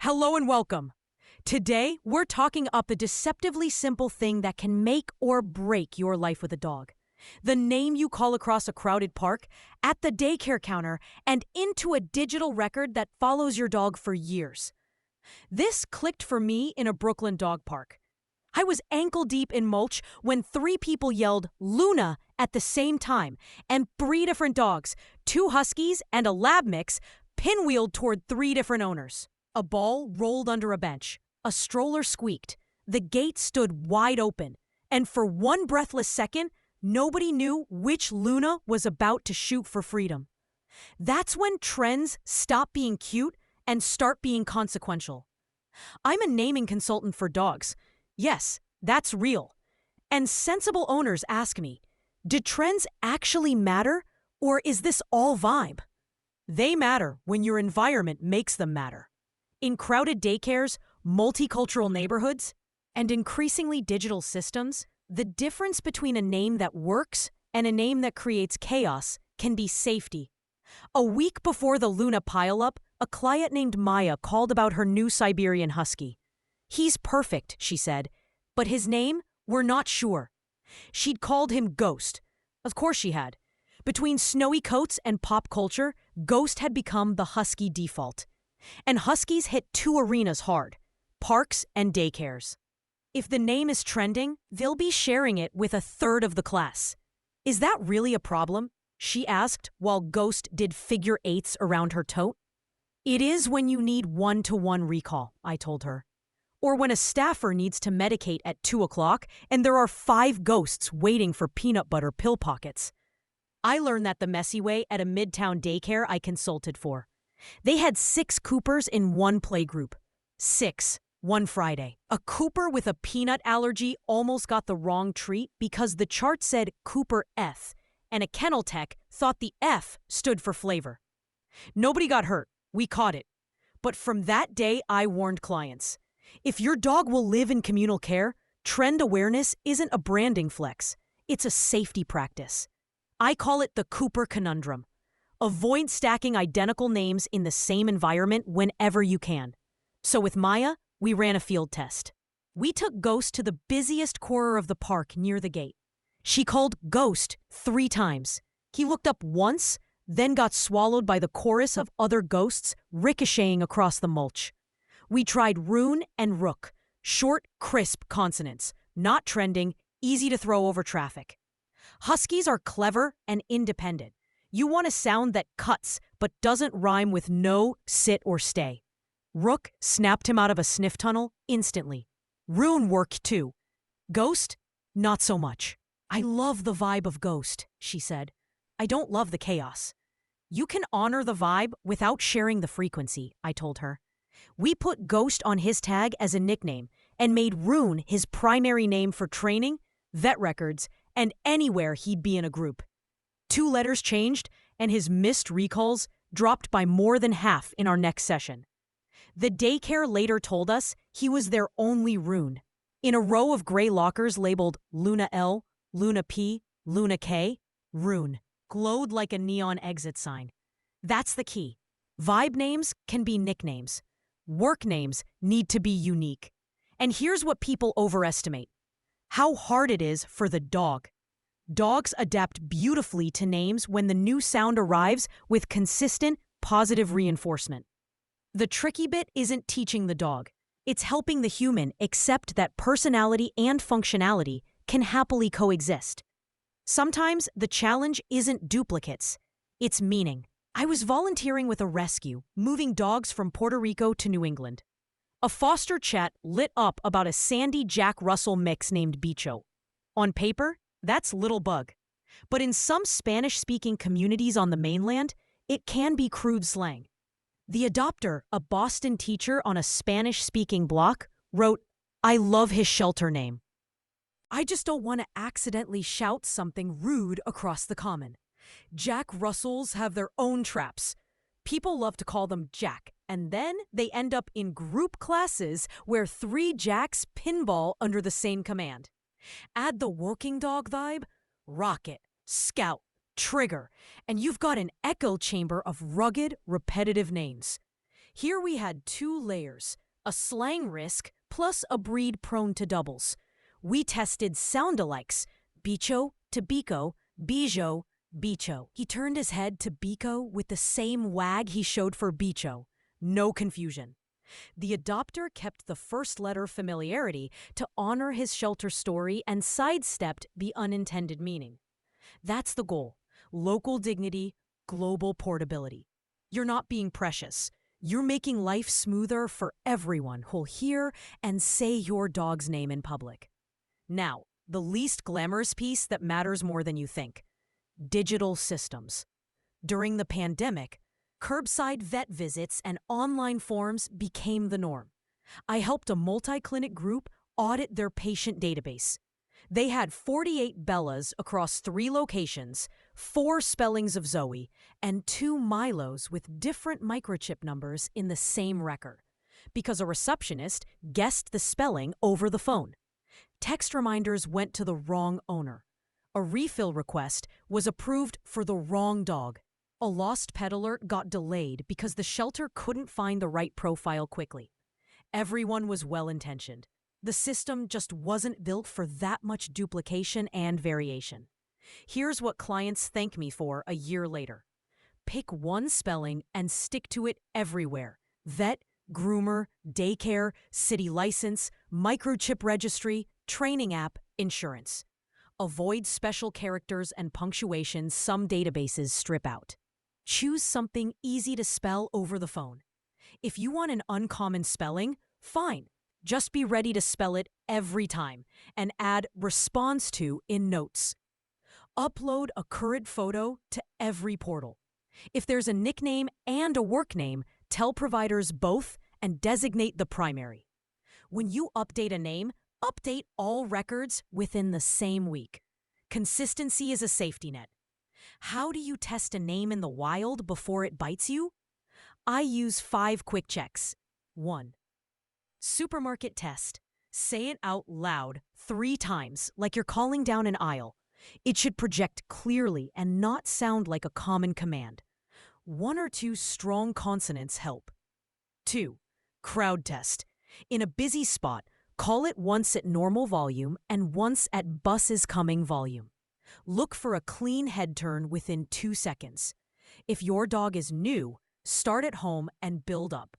Hello and welcome. Today, we're talking up the deceptively simple thing that can make or break your life with a dog. The name you call across a crowded park, at the daycare counter, and into a digital record that follows your dog for years. This clicked for me in a Brooklyn dog park. I was ankle deep in mulch when 3 people yelled Luna at the same time, and 3 different dogs, 2 huskies and a lab mix, pinwheeled toward 3 different owners. A ball rolled under a bench. A stroller squeaked. The gate stood wide open. And for one breathless second, nobody knew which Luna was about to shoot for freedom. That's when trends stop being cute and start being consequential. I'm a naming consultant for dogs. Yes, that's real. And sensible owners ask me, do trends actually matter, or is this all vibe? They matter when your environment makes them matter. In crowded daycares, multicultural neighborhoods, and increasingly digital systems, the difference between a name that works and a name that creates chaos can be safety. A week before the Luna pileup, a client named Maya called about her new Siberian husky. He's perfect, she said, but his name, we're not sure. She'd called him Ghost. Of course she had. Between snowy coats and pop culture, Ghost had become the husky default. And huskies hit 2 arenas hard: parks and daycares. If the name is trending, they'll be sharing it with a third of the class. Is that really a problem? She asked while Ghost did figure 8s around her tote. It is when you need 1-to-1 recall, I told her. Or when a staffer needs to medicate at 2 o'clock and there are 5 ghosts waiting for peanut butter pill pockets. I learned that the messy way at a midtown daycare I consulted for. They had 6 Coopers in one playgroup. 6, one Friday. A Cooper with a peanut allergy almost got the wrong treat because the chart said Cooper F, and a kennel tech thought the F stood for flavor. Nobody got hurt. We caught it. But from that day, I warned clients. If your dog will live in communal care, trend awareness isn't a branding flex. It's a safety practice. I call it the Cooper conundrum. Avoid stacking identical names in the same environment whenever you can. So with Maya, we ran a field test. We took Ghost to the busiest corner of the park near the gate. She called Ghost 3 times. He looked up once, then got swallowed by the chorus of other ghosts ricocheting across the mulch. We tried Rune and Rook, short, crisp consonants, not trending, easy to throw over traffic. Huskies are clever and independent. You want a sound that cuts but doesn't rhyme with no, sit, or stay. Rook snapped him out of a sniff tunnel instantly. Rune worked too. Ghost? Not so much. I love the vibe of Ghost, she said. I don't love the chaos. You can honor the vibe without sharing the frequency, I told her. We put Ghost on his tag as a nickname and made Rune his primary name for training, vet records, and anywhere he'd be in a group. 2 letters changed, and his missed recalls dropped by more than half in our next session. The daycare later told us he was their only Rune. In a row of gray lockers labeled Luna L, Luna P, Luna K, Rune glowed like a neon exit sign. That's the key. Vibe names can be nicknames. Work names need to be unique. And here's what people overestimate: how hard it is for the dog. Dogs adapt beautifully to names when the new sound arrives with consistent, positive reinforcement. The tricky bit isn't teaching the dog. It's helping the human accept that personality and functionality can happily coexist. Sometimes the challenge isn't duplicates, it's meaning. I was volunteering with a rescue, moving dogs from Puerto Rico to New England. A foster chat lit up about a sandy Jack Russell mix named Bicho. On paper, that's Little Bug. But in some Spanish-speaking communities on the mainland, it can be crude slang. The adopter, a Boston teacher on a Spanish-speaking block, wrote, "I love his shelter name. I just don't want to accidentally shout something rude across the common. Jack Russells have their own traps. People love to call them Jack, and then they end up in group classes where 3 Jacks pinball under the same command. Add the working dog vibe, Rocket, Scout, Trigger, and you've got an echo chamber of rugged, repetitive names. Here we had two layers, a slang risk plus a breed prone to doubles. We tested sound-alikes, bicho to bico, bijo, bicho. He turned his head to bico with the same wag he showed for bicho. No confusion. The adopter kept the first letter familiarity to honor his shelter story and sidestepped the unintended meaning. That's the goal. Local dignity, global portability. You're not being precious. You're making life smoother for everyone who'll hear and say your dog's name in public. Now, the least glamorous piece that matters more than you think. Digital systems. During the pandemic, curbside vet visits and online forms became the norm. I helped a multi-clinic group audit their patient database. They had 48 Bellas across 3 locations, 4 spellings of Zoe, and 2 Milos with different microchip numbers in the same record, because a receptionist guessed the spelling over the phone. Text reminders went to the wrong owner. A refill request was approved for the wrong dog. A lost pet alert got delayed because the shelter couldn't find the right profile quickly. Everyone was well-intentioned. The system just wasn't built for that much duplication and variation. Here's what clients thank me for a year later. Pick one spelling and stick to it everywhere. Vet, groomer, daycare, city license, microchip registry, training app, insurance. Avoid special characters and punctuation some databases strip out. Choose something easy to spell over the phone. If you want an uncommon spelling, fine. Just be ready to spell it every time and add response to in notes. Upload a current photo to every portal. If there's a nickname and a work name, tell providers both and designate the primary. When you update a name, update all records within the same week. Consistency is a safety net. How do you test a name in the wild before it bites you? I use 5 quick checks. 1. Supermarket test. Say it out loud 3 times, like you're calling down an aisle. It should project clearly and not sound like a common command. 1 or 2 strong consonants help. 2. Crowd test. In a busy spot, call it once at normal volume and once at buses coming volume. Look for a clean head turn within 2 seconds. If your dog is new, start at home and build up.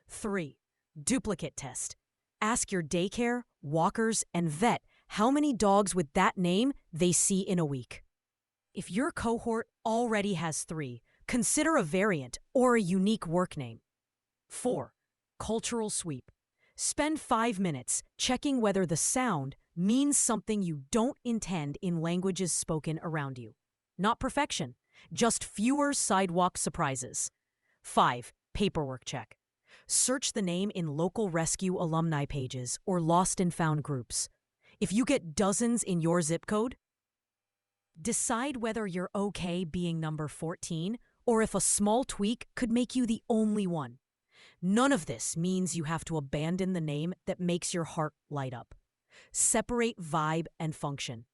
3. Duplicate test. Ask your daycare, walkers, and vet how many dogs with that name they see in a week. If your cohort already has 3, consider a variant or a unique work name. 4. Cultural sweep. Spend 5 minutes checking whether the sound means something you don't intend in languages spoken around you. Not perfection, just fewer sidewalk surprises. 5. Paperwork check. Search the name in local rescue alumni pages or lost and found groups. If you get dozens in your zip code, decide whether you're okay being number 14 or if a small tweak could make you the only one. None of this means you have to abandon the name that makes your heart light up. Separate vibe and function.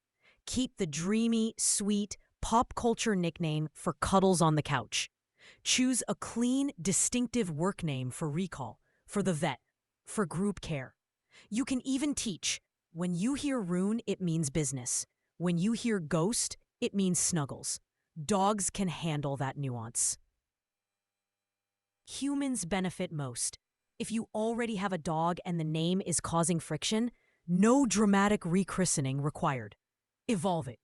Keep the dreamy, sweet, pop culture nickname for cuddles on the couch. Choose a clean, distinctive work name for recall, for the vet, for group care. You can even teach. When you hear Rune, it means business. When you hear Ghost, it means snuggles. Dogs can handle that nuance. Humans benefit most. If you already have a dog and the name is causing friction, no dramatic rechristening required. Evolve it.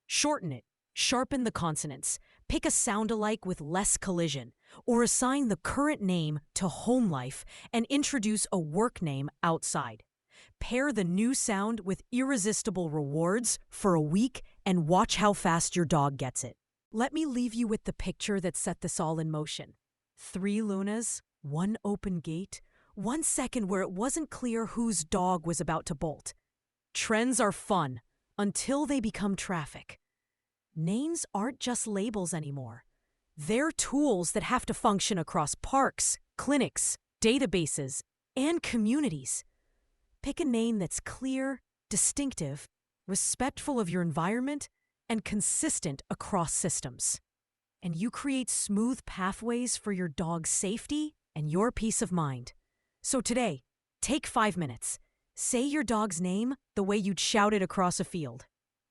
Shorten it. Sharpen the consonants. Pick a sound-alike with less collision, or assign the current name to home life and introduce a work name outside. Pair the new sound with irresistible rewards for a week and watch how fast your dog gets it. Let me leave you with the picture that set this all in motion. 3 Lunas, 1 open gate, 1 second where it wasn't clear whose dog was about to bolt. Trends are fun until they become traffic. Names aren't just labels anymore. They're tools that have to function across parks, clinics, databases, and communities. Pick a name that's clear, distinctive, respectful of your environment, and consistent across systems. And you create smooth pathways for your dog's safety and your peace of mind. So today, take 5 minutes. Say your dog's name the way you'd shout it across a field.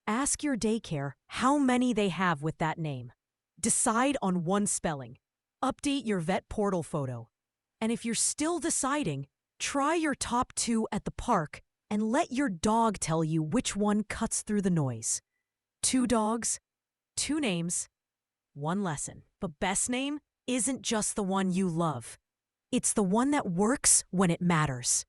Ask your daycare how many they have with that name. Decide on one spelling. Update your vet portal photo. And if you're still deciding, try your top 2 at the park and let your dog tell you which one cuts through the noise. 2 dogs, 2 names, 1 lesson. But best name isn't just the one you love. It's the one that works when it matters.